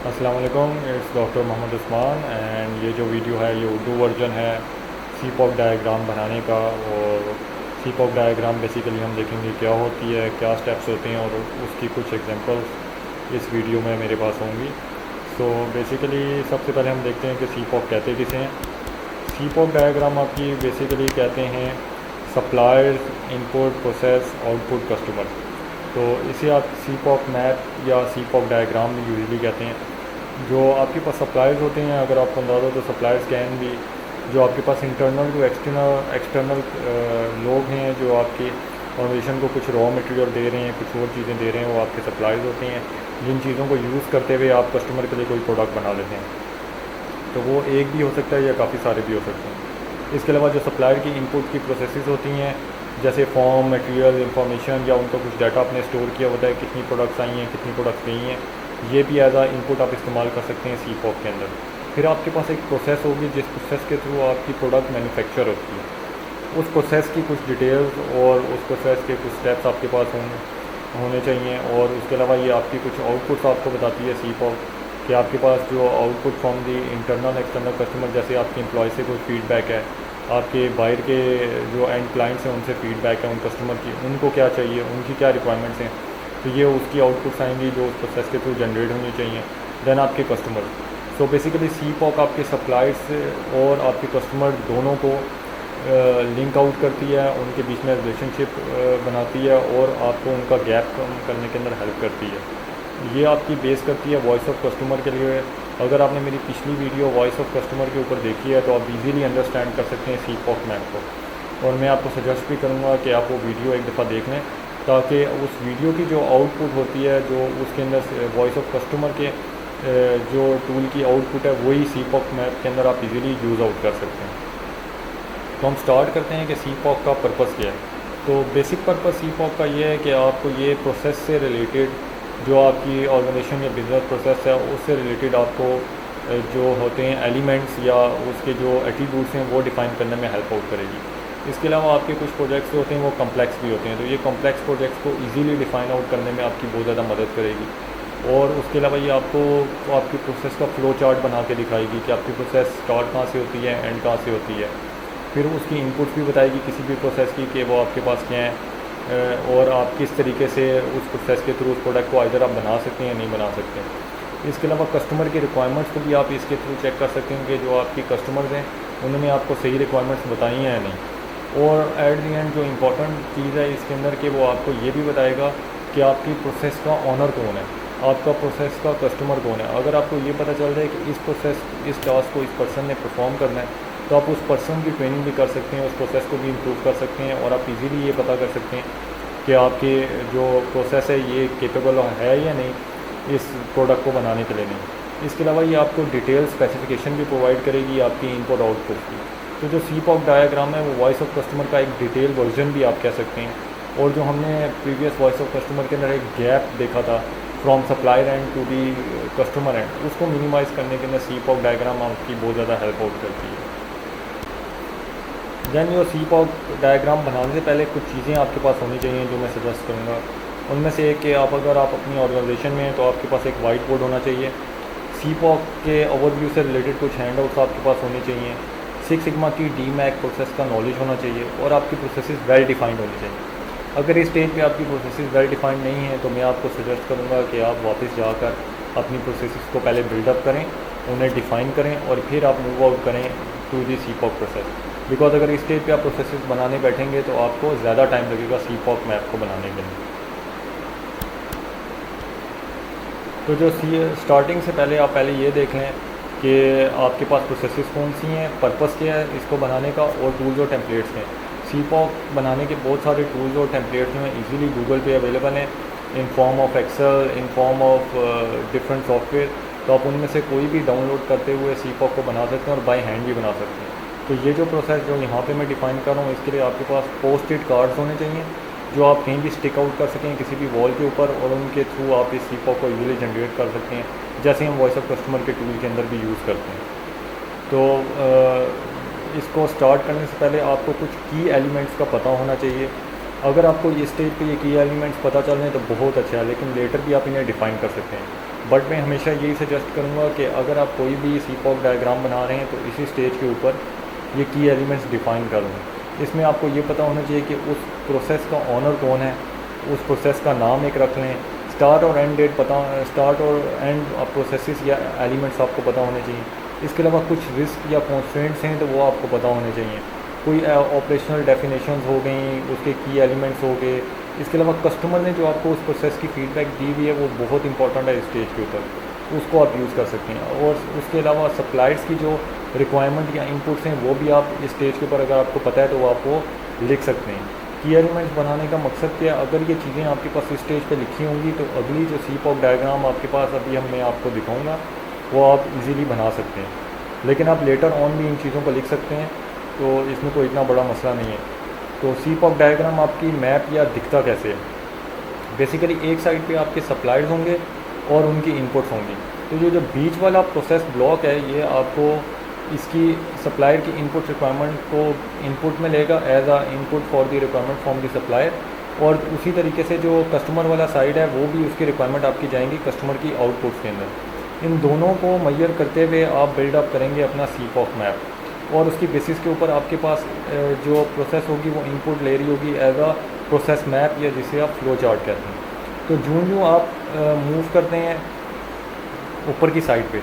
अस्सलाम वालेकुम, it's doctor Mohammad Usman and ये जो वीडियो है ये उर्दू वर्जन है सीपॉक डायग्राम बनाने का। और सीपॉक डायग्राम बेसिकली हम देखेंगे क्या होती है, क्या स्टेप्स होते हैं और उसकी कुछ एग्जांपल्स इस वीडियो में मेरे पास होंगी। सो बेसिकली सबसे पहले हम देखते हैं कि सीपॉक कहते किसे हैं। सीपॉक डायग्राम आपकी बेसिकली कहते हैं suppliers, input, process, output, customer. तो इसे आप सीपॉक मैप या सीपॉक डायग्राम भी यूजली कहते हैं। जो आपके पास सप्लायर्स होते हैं, अगर आपको अंदाज़ा हो तो सप्लायर्स कैन भी जो आपके पास इंटरनल टू एक्सटर्नल लोग हैं जो आपकी ऑर्गेनाइजेशन को कुछ रॉ मटेरियल दे रहे हैं, कुछ और चीज़ें दे रहे हैं, वो आपके सप्लायर्स होते हैं। जिन चीज़ों को यूज़ करते हुए आप कस्टमर के लिए कोई प्रोडक्ट बना लेते हैं, तो वो एक भी हो सकता है या काफ़ी सारे भी हो सकते हैं। इसके अलावा जो सप्लायर की इनपुट की प्रोसेसेस होती हैं, जैसे फॉर्म, मटेरियल, इंफॉर्मेशन या उनका कुछ डाटा आपने स्टोर किया होता है, कितनी प्रोडक्ट्स आई हैं, कितनी प्रोडक्ट्स गई हैं, ये भी एज आ इनपुट आप इस्तेमाल कर सकते हैं सीपॉक के अंदर। फिर आपके पास एक प्रोसेस होगी जिस प्रोसेस के थ्रू आपकी प्रोडक्ट मैन्युफैक्चर होती है। उस प्रोसेस की कुछ डिटेल्स और उस प्रोसेस के कुछ स्टेप्स आपके पास होने चाहिए। और उसके अलावा ये आपकी कुछ आउटपुट्स आपको बताती है सीपॉक कि आपके पास जो output from the internal external customer, जैसे आपके एम्प्लॉय से कोई फीडबैक है, आपके बाहर के जो एंड क्लाइंट्स हैं उनसे फीडबैक है, उन कस्टमर की उनको क्या चाहिए, उनकी क्या रिक्वायरमेंट्स हैं, तो ये उसकी आउटपुट्स आएंगी जो उस प्रोसेस के थ्रू जनरेट होनी चाहिए। देन आपके कस्टमर। सो बेसिकली सीपॉक आपके सप्लायर्स और आपके कस्टमर दोनों को लिंक आउट करती है, उनके बीच में रिलेशनशिप बनाती है और आपको उनका गैप कम करने के अंदर हेल्प करती है। ये आपकी बेस करती है वॉइस ऑफ कस्टमर के लिए। अगर आपने मेरी पिछली वीडियो वॉइस ऑफ कस्टमर के ऊपर देखी है तो आप इजीली अंडरस्टैंड कर सकते हैं सीपॉक मैप को। और मैं आपको सजेस्ट भी करूँगा कि आप वो वीडियो एक दफ़ा देख लें, ताकि उस वीडियो की जो आउटपुट होती है, जो उसके अंदर वॉइस ऑफ कस्टमर के जो टूल की आउटपुट है, वही सीपॉक मैप के अंदर आप इजीली यूज़ आउट कर सकते हैं। तो हम स्टार्ट करते हैं कि सीपॉक का पर्पस क्या है। तो बेसिक पर्पस सीपॉक का ये है कि आपको ये प्रोसेस से रिलेटेड जो आपकी ऑर्गेनाइजेशन या बिज़नेस प्रोसेस है उससे रिलेटेड आपको जो होते हैं एलिमेंट्स या उसके जो एट्रीब्यूट्स हैं वो डिफ़ाइन करने में हेल्प आउट करेगी। इसके अलावा आपके कुछ प्रोजेक्ट्स होते हैं वो कम्प्लेक्स भी होते हैं, तो ये कम्प्लेक्स प्रोजेक्ट्स को इजीली डिफ़ाइन आउट करने में आपकी बहुत ज़्यादा मदद करेगी। और उसके अलावा ये आपको आपकी प्रोसेस का फ़्लो चार्ट बना के दिखाएगी कि आपकी प्रोसेस स्टार्ट कहाँ से होती है, एंड कहाँ से होती है। फिर उसकी इनपुट्स भी बताएगी किसी भी प्रोसेस की कि वो आपके पास क्या है और आप किस तरीके से उस प्रोसेस के थ्रू उस प्रोडक्ट को आइदर आप बना सकते हैं या नहीं बना सकते। इसके अलावा कस्टमर की रिक्वायरमेंट्स को भी आप इसके थ्रू चेक कर सकते हैं कि जो आपकी कस्टमर्स हैं उन्होंने आपको सही रिक्वायरमेंट्स बताई हैं या नहीं। और एट दी एंड जो इम्पोर्टेंट चीज़ है इसके अंदर कि वो आपको ये भी बताएगा कि आपकी प्रोसेस का ऑनर कौन है, आपका प्रोसेस का कस्टमर कौन है। अगर आपको ये पता चल जाए कि इस टास्क को इस पर्सन ने परफॉर्म करना है, तो आप उस पर्सन की ट्रेनिंग भी कर सकते हैं, उस प्रोसेस को भी इम्प्रूव कर सकते हैं और आप इजीली ये पता कर सकते हैं कि आपके जो प्रोसेस है ये केपेबल है या नहीं इस प्रोडक्ट को बनाने के लिए नहीं। इसके अलावा ये आपको डिटेल स्पेसिफिकेशन भी प्रोवाइड करेगी आपकी इनपुट आउटपुट की। तो जो सीपॉक डायग्राम है वो वॉइस ऑफ कस्टमर का एक डिटेल वर्जन भी आप कह सकते हैं। और जो हमने प्रीवियस वॉइस ऑफ कस्टमर के अंदर एक गैप देखा था from supplier end to the customer end, उसको मिनिमाइज़ करने के अंदर सीपॉक डायग्राम आपकी बहुत ज़्यादा हेल्प आउट करती है। दैन यो सीपॉक डायग्राम बनाने से पहले कुछ चीज़ें आपके पास होनी चाहिए जो मैं सजेस्ट करूँगा। उनमें से एक कि अगर आप अपनी ऑर्गेनाइजेशन में हैं तो आपके पास एक वाइट बोर्ड होना चाहिए। सीपॉक के ओवरव्यू से रिलेटेड कुछ हैंडआउट्स आपके पास होने चाहिए। सिक्स सिग्मा की डीमैक प्रोसेस का नॉलेज होना चाहिए और आपकी प्रोसेसेस वेल डिफाइंड होनी चाहिए। अगर इस स्टेज पे आपकी प्रोसेसेस वेल डिफाइंड नहीं है तो मैं आपको सजेस्ट करूँगा कि आप वापस जाकर अपनी प्रोसेसेस को पहले बिल्डअप करें, उन्हें डिफ़ाइन करें और फिर आप मूव आउट करें टू दी सीपॉक प्रोसेस। बिकॉज अगर इस स्टेज पे आप प्रोसेसेस बनाने बैठेंगे तो आपको ज़्यादा टाइम लगेगा सीपॉक मैप को बनाने के लिए। तो जो स्टार्टिंग से पहले आप ये देख लें कि आपके पास प्रोसेसेस कौन सी हैं, पर्पस क्या है इसको बनाने का और टूल्स और टेम्पलेट्स हैं। सीपॉक बनाने के बहुत सारे टूल्स और टेम्पलेट्स जो हैं इजीली गूगल पे अवेलेबल हैं in form of excel, in form of different software. तो आप उनमें से कोई भी डाउनलोड करते हुए सीपॉक को बना सकते हैं और बाय हैंड भी बना सकते हैं। तो ये जो प्रोसेस जो यहाँ पे मैं डिफ़ाइन कर रहा हूँ इसके लिए आपके पास पोस्ट इट कार्ड्स होने चाहिए जो आप कहीं भी स्टिक आउट कर सकें किसी भी वॉल के ऊपर, और उनके थ्रू आप इस सीपॉक को इजीली जनरेट कर सकते हैं, जैसे हम वॉइस ऑफ कस्टमर के टूल के अंदर भी यूज़ करते हैं। तो इसको स्टार्ट करने से पहले आपको कुछ की एलिमेंट्स का पता होना चाहिए। अगर आपको इस स्टेज पे ये की एलिमेंट्स पता चल रहे हैं तो बहुत अच्छा है, लेकिन लेटर भी आप इन्हें डिफ़ाइन कर सकते हैं। बट मैं हमेशा यही सजेस्ट करूँगा कि अगर आप कोई भी CPOC डायग्राम बना रहे हैं तो इसी स्टेज के ऊपर ये की एलिमेंट्स डिफ़ाइन कर लें। इसमें आपको ये पता होना चाहिए कि उस प्रोसेस का ऑनर कौन है, उस प्रोसेस का नाम एक रख लें, स्टार्ट और एंड डेट पता, स्टार्ट और एंड प्रोसेसेस या एलिमेंट्स आपको पता होने चाहिए। इसके अलावा कुछ रिस्क या कॉन्स्ट्रेंट्स हैं तो वो आपको पता होने चाहिए। कोई ऑपरेशनल डेफिनेशंस हो गई, उसके की एलिमेंट्स हो गए। इसके अलावा कस्टमर ने जो आपको उस प्रोसेस की फ़ीडबैक दी हुई है वो बहुत इंपॉर्टेंट है इस स्टेज के ऊपर, उसको आप यूज़ कर सकते हैं। और उसके अलावा सप्लायर्स की जो रिक्वायरमेंट या इनपुट्स हैं वो भी आप इस स्टेज के ऊपर अगर आपको पता है तो वो आपको लिख सकते हैं। की एलिमेंट्स बनाने का मकसद क्या है, अगर ये चीज़ें आपके पास इस स्टेज पे लिखी होंगी तो अगली जो CPOC डायग्राम आपके पास अभी मैं आपको दिखाऊंगा वो आप इजीली बना सकते हैं। लेकिन आप लेटर ऑन भी इन चीज़ों को लिख सकते हैं, तो इसमें कोई इतना बड़ा मसला नहीं है। तो CPOC डायग्राम आपकी मैप या दिखता कैसे है, बेसिकली एक साइड पे आपके सप्लायर्स होंगे और उनकी इनपुट्स होंगी। तो जो बीच वाला प्रोसेस ब्लॉक है ये आपको इसकी सप्लायर की इनपुट रिक्वायरमेंट को इनपुट में लेगा as a input for the requirement from the supplier, और उसी तरीके से जो कस्टमर वाला साइड है वो भी उसकी रिक्वायरमेंट आपकी जाएंगी कस्टमर की आउटपुट्स के अंदर। इन दोनों को मैयर करते हुए आप बिल्डअप करेंगे अपना CPOC मैप, और उसकी बेसिस के ऊपर आपके पास जो प्रोसेस होगी वो इनपुट ले रही होगी एज आ प्रोसेस मैप, या जिसे आप फ्लो चार्ट कहते हैं। तो जूँ आप मूव करते हैं ऊपर की साइड पे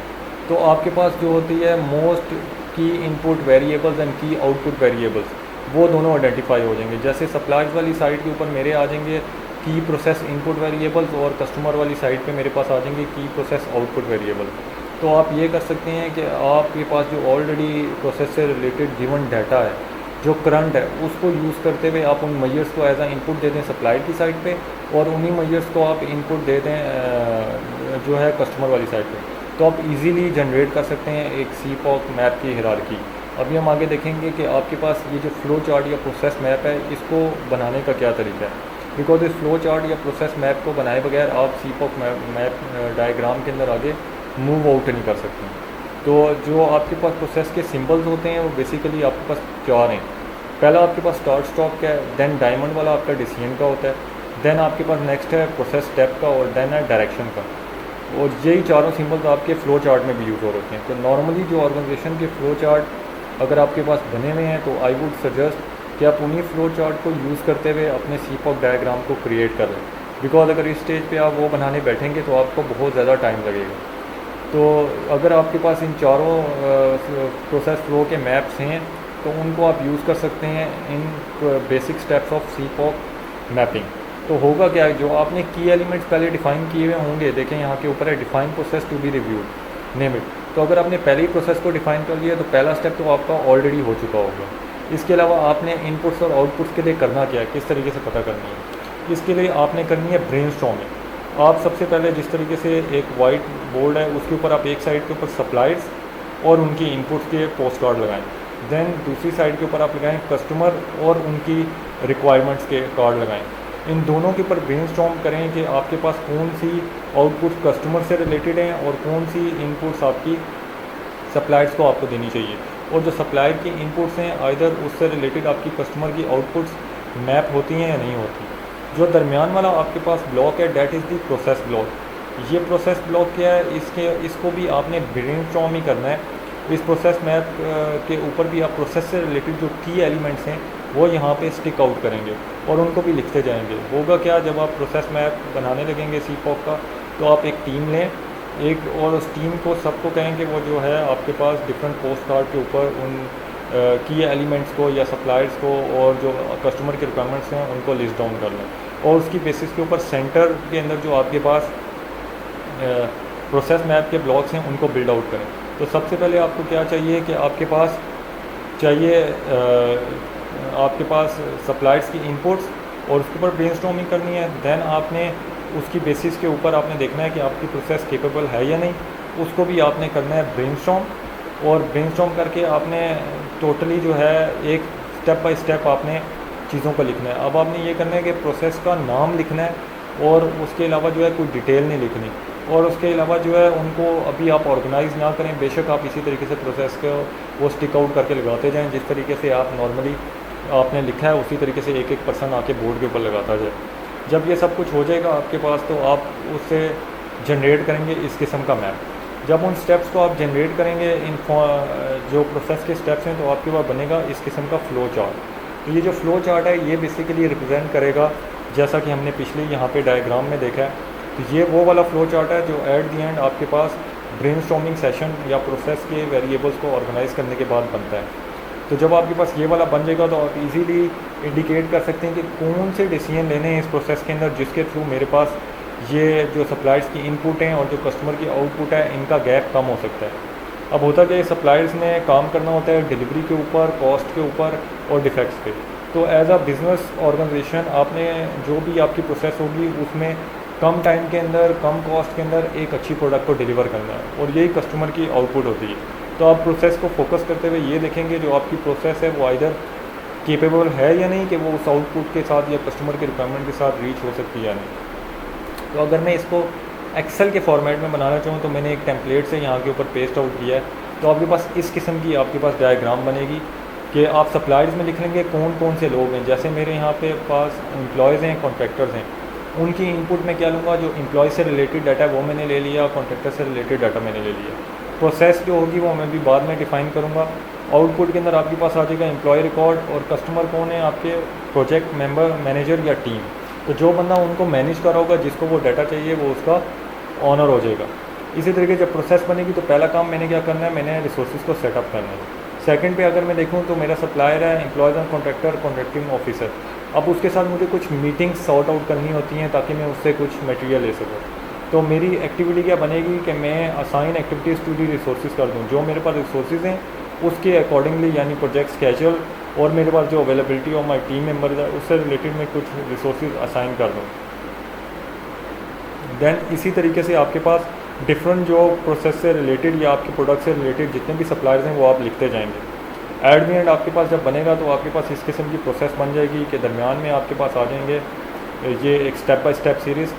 तो आपके पास जो होती है मोस्ट की इनपुट वेरिएबल्स एंड की आउटपुट वेरिएबल्स, वो दोनों आइडेंटिफाई हो जाएंगे। जैसे सप्लायर्स वाली साइड के ऊपर मेरे आ जाएंगे की प्रोसेस इनपुट वेरिएबल्स, और कस्टमर वाली साइड पे मेरे पास आ जाएंगे की प्रोसेस आउटपुट वेरिएबल्स। तो आप ये कर सकते हैं कि आपके पास जो ऑलरेडी प्रोसेस से रिलेटेड गिवन डाटा है जो करंट है उसको यूज़ करते हुए आप उन मैयर्स को एज आ इनपुट दे दें सप्लायर की साइड पे, और उन्हीं मैयर्स को आप इनपुट दे दें जो है कस्टमर वाली साइड पे। तो आप इजीली जनरेट कर सकते हैं एक CPOC मैप की हिरार्की। अभी हम आगे देखेंगे कि आपके पास ये जो फ्लो चार्ट या प्रोसेस मैप है इसको बनाने का क्या तरीका है, बिकॉज इस फ्लो चार्ट या प्रोसेस मैप को बनाए बगैर आप CPOC मैप डायग्राम के अंदर आगे मूव आउट नहीं कर सकते। तो जो आपके पास प्रोसेस के सिंबल्स होते हैं वो बेसिकली आपके पास 4 हैं। पहला आपके पास स्टार्ट स्टॉप का है, देन डायमंड वाला आपका डिसीजन का होता है, देन आपके पास नेक्स्ट है प्रोसेस स्टेप का, और देन है डायरेक्शन का। और यही चारों सिंबल्स आपके फ़्लो चार्ट में भी यूज़ हो रखे हैं। तो नॉर्मली जो ऑर्गेनाइजेशन के फ़्लो चार्ट अगर आपके पास बने हुए हैं तो आई वुड सजेस्ट कि आप उन्हीं फ़्लो चार्ट को यूज़ करते हुए अपने CPOC डायग्राम को क्रिएट कर लें, बिकॉज अगर इस स्टेज पे आप वो बनाने बैठेंगे तो आपको बहुत ज़्यादा टाइम लगेगा। तो अगर आपके पास इन चारों प्रोसेस फ्लो के मैप्स हैं तो उनको आप यूज़ कर सकते हैं in basic steps of CPOC mapping. तो होगा क्या, जो आपने की एलिमेंट्स पहले डिफाइन किए हुए होंगे, देखें यहाँ के ऊपर है define process to be reviewed name it. तो अगर आपने पहले ही प्रोसेस को डिफाइन कर लिया तो पहला स्टेप तो आपका ऑलरेडी हो चुका होगा। इसके अलावा आपने इनपुट्स और आउटपुट्स के लिए करना क्या है, किस तरीके से पता करनी है, इसके लिए आपने करनी है ब्रेनस्टॉर्मिंग। आप सबसे पहले जिस तरीके से एक वाइट बोर्ड है उसके ऊपर आप एक साइड के ऊपर सप्लायर्स और उनकी इनपुट्स के पोस्ट कार्ड लगाएं, देन दूसरी साइड के ऊपर आप लगाएं कस्टमर और उनकी रिक्वायरमेंट्स के कार्ड लगाएं। इन दोनों के ऊपर ब्रेनस्टॉर्म करें कि आपके पास कौन सी आउटपुट्स कस्टमर से रिलेटेड हैं और कौन सी इनपुट्स आपकी सप्लायर्स को आपको देनी चाहिए, और जो सप्लायर की इनपुट्स हैं आइदर उससे रिलेटेड आपकी कस्टमर की आउटपुट्स मैप होती हैं या नहीं होती। जो दरमियान वाला आपके पास ब्लॉक है that is the process block. ये प्रोसेस ब्लॉक क्या है, इसको भी आपने ब्रेनस्टॉर्म ही करना है। इस प्रोसेस मैप के ऊपर भी आप प्रोसेस से रिलेटेड जो की एलिमेंट्स हैं वो यहाँ पे स्टिक आउट करेंगे और उनको भी लिखते जाएंगे। होगा क्या, जब आप प्रोसेस मैप बनाने लगेंगे CPOC का तो आप एक टीम लें एक, और उस टीम को सबको कहें कि वो जो है आपके पास डिफरेंट पोस्ट कार्ड के ऊपर उन की एलिमेंट्स को या सप्लायर्स को और जो कस्टमर के रिक्वायरमेंट्स हैं उनको लिस्ट डाउन कर लें, और उसकी बेसिस के ऊपर सेंटर के अंदर जो आपके पास प्रोसेस मैप के ब्लॉक्स हैं उनको बिल्ड आउट करें। तो सबसे पहले आपको क्या चाहिए कि आपके पास चाहिए आपके पास सप्लायर्स की इनपुट्स और उसके ऊपर ब्रेनस्टॉर्मिंग करनी है। देन आपने उसकी बेसिस के ऊपर आपने देखना है कि आपकी प्रोसेस केपेबल है या नहीं, उसको भी आपने करना है ब्रेनस्टॉर्म, और ब्रेनस्टॉर्म करके आपने टोटली जो है एक स्टेप बाय स्टेप आपने चीज़ों को लिखना है। अब आपने ये करना है कि प्रोसेस का नाम लिखना है और उसके अलावा जो है कोई डिटेल नहीं लिखनी, और उसके अलावा जो है उनको अभी आप ऑर्गेनाइज़ ना करें। बेशक आप इसी तरीके से प्रोसेस को वो स्टिक आउट करके लगाते जाएँ, जिस तरीके से आप नॉर्मली आपने लिखा है उसी तरीके से एक एक पर्सन आके बोर्ड के ऊपर लगाता जाए। जब ये सब कुछ हो जाएगा आपके पास तो आप उससे जनरेट करेंगे इस किस्म का मैप। जब उन स्टेप्स को आप जनरेट करेंगे इन जो प्रोसेस के स्टेप्स हैं, तो आपके पास बनेगा इस किस्म का फ़्लो चार्ट। तो ये जो फ़्लो चार्ट है ये बेसिकली रिप्रेजेंट करेगा, जैसा कि हमने पिछले यहाँ पे डायग्राम में देखा है, तो ये वो वाला फ़्लो चार्ट है जो एट दी एंड आपके पास ब्रेनस्टॉर्मिंग सेशन या प्रोसेस के वेरिएबल्स को ऑर्गेनाइज करने के बाद बनता है। तो जब आपके पास ये वाला बन जाएगा तो आप इजीली इंडिकेट कर सकते हैं कि कौन से डिसीजन लेने हैं इस प्रोसेस के अंदर, जिसके थ्रू मेरे पास ये जो सप्लायर्स की इनपुट हैं और जो कस्टमर की आउटपुट है इनका गैप कम हो सकता है। अब होता क्या है, सप्लायर्स ने काम करना होता है डिलीवरी के ऊपर, कॉस्ट के ऊपर और डिफेक्ट्स पे। तो एज अ बिज़नेस ऑर्गेनाइजेशन आपने जो भी आपकी प्रोसेस होगी उसमें कम टाइम के अंदर, कम कॉस्ट के अंदर एक अच्छी प्रोडक्ट को डिलीवर करना है, और यही कस्टमर की आउटपुट होती है। तो आप प्रोसेस को फोकस करते हुए ये देखेंगे जो आपकी प्रोसेस है वो आइदर केपेबल है या नहीं कि वो उस आउटपुट के साथ या कस्टमर के रिक्वायरमेंट के साथ रीच हो सकती है या नहीं। तो अगर मैं इसको एक्सेल के फॉर्मेट में बनाना चाहूँ तो मैंने एक टेम्पलेट से यहाँ के ऊपर पेस्ट आउट किया है। तो आपके पास इस किस्म की आपके पास डायग्राम बनेगी कि आप सप्लायर्स में लिख लेंगे कौन कौन से लोग हैं। जैसे मेरे यहाँ पे पास एम्प्लॉयज़ हैं, कॉन्ट्रैक्टर्स हैं, उनकी इनपुट में क्या लूँगा, जो एम्प्लॉय से रिलेटेड डाटा वो मैंने ले लिया, कॉन्ट्रैक्टर से रिलेटेड डाटा मैंने ले लिया। प्रोसेस जो होगी वो मैं भी बाद में डिफ़ाइन करूँगा। आउटपुट के अंदर आपके पास आ जाएगा एम्प्लॉय रिकॉर्ड, और कस्टमर कौन है, आपके प्रोजेक्ट मेंबर, मैनेजर या टीम। तो जो बंदा उनको मैनेज कर रहा होगा, जिसको वो डाटा चाहिए, वो उसका ऑनर हो जाएगा। इसी तरीके जब प्रोसेस बनेगी तो पहला काम मैंने क्या करना है, मैंने रिसोर्सेज को सेटअप करना है। सेकंड पे अगर मैं देखूँ तो मेरा सप्लायर है, employees and contractor, contracting officer. अब उसके साथ मुझे कुछ मीटिंग्स सॉर्ट आउट करनी होती हैं ताकि मैं उससे कुछ मटेरियल ले सकूँ। तो मेरी एक्टिविटी क्या बनेगी कि मैं assign activities to the resources कर दूँ। जो मेरे पास रिसोर्सेज हैं उसके अकॉर्डिंगली, यानी प्रोजेक्ट स्केड्यूल और मेरे पास जो availability of my team member है उससे रिलेटेड मैं कुछ रिसोर्सेज असाइन कर दूँ। देन इसी तरीके से आपके पास डिफरेंट जो प्रोसेस से रिलेटेड या आपके प्रोडक्ट से रिलेटेड जितने भी सप्लायर्स हैं वो आप लिखते जाएंगे। एट द एंड आपके पास जब बनेगा तो आपके पास इस किस्म की प्रोसेस बन जाएगी कि दरमियान में आपके पास आ जाएंगे ये एक स्टेप बाय स्टेप सीरीज़।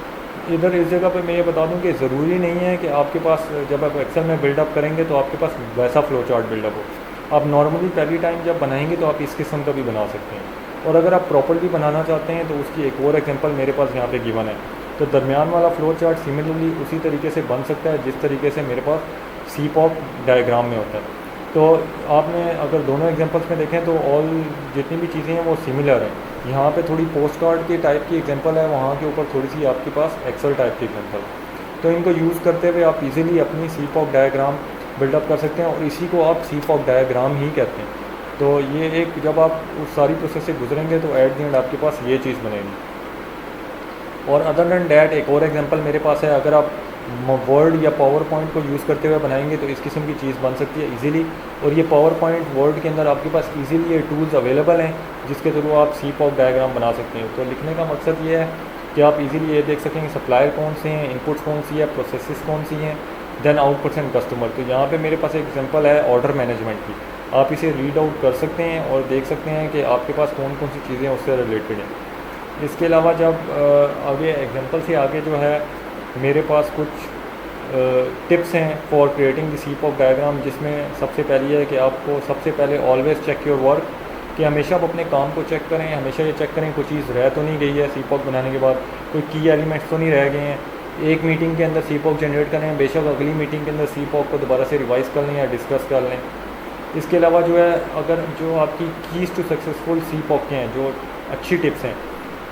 इधर इस जगह पे मैं ये बता दूं कि ज़रूरी नहीं है कि आपके पास जब आप एक्सेल में बिल्डअप करेंगे तो आपके पास वैसा फ्लो चार्ट बिल्डअप हो। आप नॉर्मली पहली टाइम जब बनाएंगे तो आप इस किस्म का भी बना सकते हैं, और अगर आप प्रॉपर्ली बनाना चाहते हैं तो उसकी एक और एग्जांपल मेरे पास यहाँ पे गिवन है। तो दरमियान वाला फ्लो चार्ट सिमिलरली उसी तरीके से बन सकता है जिस तरीके से मेरे पास सीपॉप डायग्राम में होता है। तो आपने अगर दोनों एग्जांपल्स में देखें तो ऑल जितनी भी चीज़ें हैं वो सिमिलर हैं। यहाँ पे थोड़ी पोस्ट कार्ड के टाइप की एग्जांपल है, वहाँ के ऊपर थोड़ी सी आपके पास एक्सेल टाइप की एग्जांपल। तो इनको यूज़ करते हुए आप इजीली अपनी सीपॉप डायग्राम बिल्डअप कर सकते हैं, और इसी को आप सीपॉप डायग्राम ही कहते हैं। तो ये एक जब आप उस सारी प्रोसेस से गुजरेंगे तो एट द एंड आपके पास ये चीज़ बनेगी। और अदर दैन डैट एक और एग्जांपल मेरे पास है, अगर आप वर्ड या पावर पॉइंट को यूज़ करते हुए बनाएंगे तो इस किस्म की चीज़ बन सकती है इजीली। और ये पावर पॉइंट वर्ड के अंदर आपके पास इजीली ये टूल्स अवेलेबल हैं जिसके थ्रू आप सीपॉप डायग्राम बना सकते हैं। तो लिखने का मकसद ये है कि आप इजीली ये देख सकेंगे सप्लायर कौन से हैं, इनपुट्स कौन सी है, प्रोसेसेस कौन सी हैं, देन आउटपुट्स एंड कस्टमर। तो यहाँ पे मेरे पास एक एग्जांपल है ऑर्डर मैनेजमेंट की, आप इसे रीड आउट कर सकते हैं और देख सकते हैं कि आपके पास कौन कौन सी चीज़ें उससे रिलेटेड हैं। इसके अलावा जब आगे एग्जांपल से आगे जो है मेरे पास कुछ टिप्स हैं फॉर क्रिएटिंग द सीपॉप डायग्राम, जिसमें सबसे पहली है कि आपको सबसे पहले ऑलवेज़ चेक योर वर्क, कि हमेशा आप अपने काम को चेक करें, हमेशा ये चेक करें कोई चीज़ रह तो नहीं गई है सीपॉप बनाने के बाद, कोई की एलिमेंट्स तो नहीं रह गए हैं। एक मीटिंग के अंदर सीपॉप जनरेट करें, बेशक अगली मीटिंग के अंदर सीपॉप को दोबारा से रिवाइज़ कर लें या डिस्कस कर लें। इसके अलावा जो है अगर जो आपकी कीज़ टू सक्सेसफुल सीपॉप के हैं, जो अच्छी टिप्स हैं,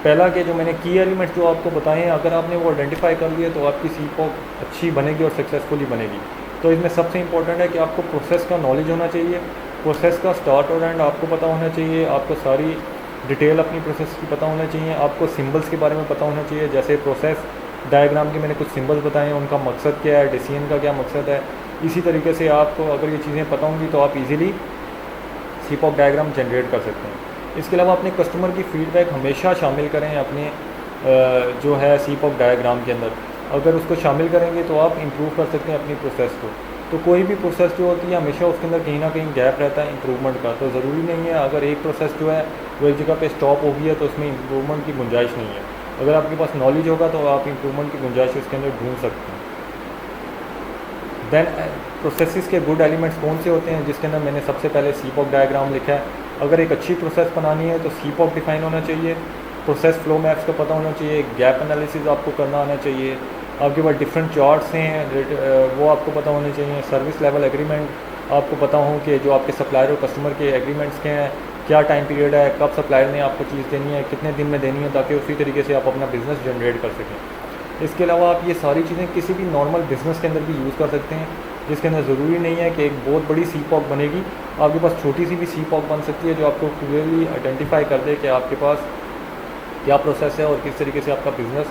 पहला कि जो मैंने की एलिमेंट्स जो आपको बताए हैं अगर आपने वो आइडेंटिफाई कर लिए तो आपकी सीपॉप अच्छी बनेगी और सक्सेसफुली बनेगी। तो इसमें सबसे इंपॉर्टेंट है कि आपको प्रोसेस का नॉलेज होना चाहिए, प्रोसेस का स्टार्ट और एंड आपको पता होना चाहिए, आपको सारी डिटेल अपनी प्रोसेस की पता होना चाहिए, आपको सिंबल्स के बारे में पता होना चाहिए। जैसे प्रोसेस डायग्राम के मैंने कुछ सिंबल्स बताए हैं, उनका मकसद क्या है, डिसीजन का क्या मकसद है। इसी तरीके से आपको अगर ये चीज़ें पता होंगी तो आप इजीली सीपॉप डायग्राम जनरेट कर सकते हैं। इसके अलावा अपने कस्टमर की फ़ीडबैक हमेशा शामिल करें अपने जो है सीपॉप डायग्राम के अंदर। अगर उसको शामिल करेंगे तो आप इम्प्रूव कर सकते हैं अपनी प्रोसेस को। तो कोई भी प्रोसेस जो होती है हमेशा उसके अंदर कहीं ना कहीं गैप रहता है इम्प्रूवमेंट का। तो ज़रूरी नहीं है अगर एक प्रोसेस जो है वो एक जगह पे स्टॉप हो गई है तो उसमें इम्प्रूवमेंट की गुंजाइश नहीं है। अगर आपके पास नॉलेज होगा तो आप इम्प्रूवमेंट की गुंजाइश उसके अंदर ढूंढ सकते हैं। दैन प्रोसेसेस के गुड एलिमेंट्स कौन से होते हैं, जिसके अंदर मैंने सबसे पहले सीपॉप डायग्राम लिखा है। अगर एक अच्छी प्रोसेस बनानी है तो सीपॉप डिफाइन होना चाहिए, प्रोसेस फ्लो मैप्स का पता होना चाहिए, गैप एनालिसिस आपको करना आना चाहिए, आपके पास डिफरेंट चार्ट्स हैं, वो आपको पता होने चाहिए। सर्विस लेवल एग्रीमेंट आपको पता हो कि जो आपके सप्लायर और कस्टमर के एग्रीमेंट्स के हैं, क्या टाइम पीरियड है, कब सप्लायर ने आपको चीज़ देनी है, कितने दिन में देनी है, ताकि उसी तरीके से आप अपना बिज़नेस जनरेट कर सकें। इसके अलावा आप ये सारी चीज़ें किसी भी नॉर्मल बिज़नेस के अंदर भी यूज़ कर सकते हैं, जिसके अंदर ज़रूरी नहीं है कि एक बहुत बड़ी सीपॉक बनेगी। आपके पास छोटी सी भी सीपॉक बन सकती है जो आपको क्लियरली आइडेंटिफाई कर दे कि आपके पास क्या प्रोसेस है और किस तरीके से आपका बिज़नेस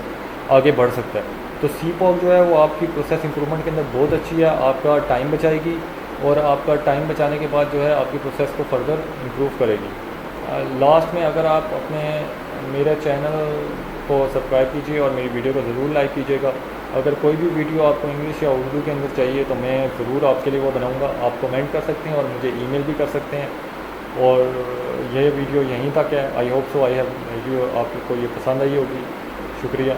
आगे बढ़ सकता है। तो सीपॉक जो है वो आपकी प्रोसेस इंप्रूवमेंट के अंदर बहुत अच्छी है, आपका टाइम बचाएगी और आपका टाइम बचाने के बाद जो है आपकी प्रोसेस को फर्दर इम्प्रूव करेगी। लास्ट में अगर आप अपने मेरे चैनल को सब्सक्राइब कीजिए और मेरी वीडियो को ज़रूर लाइक कीजिएगा। अगर कोई भी वीडियो आपको इंग्लिश या उर्दू के अंदर चाहिए तो मैं ज़रूर आपके लिए वो बनाऊंगा। आप कमेंट कर सकते हैं और मुझे ईमेल भी कर सकते हैं। और यह वीडियो यहीं तक है। आई होप सो आपको ये पसंद आई होगी। शुक्रिया।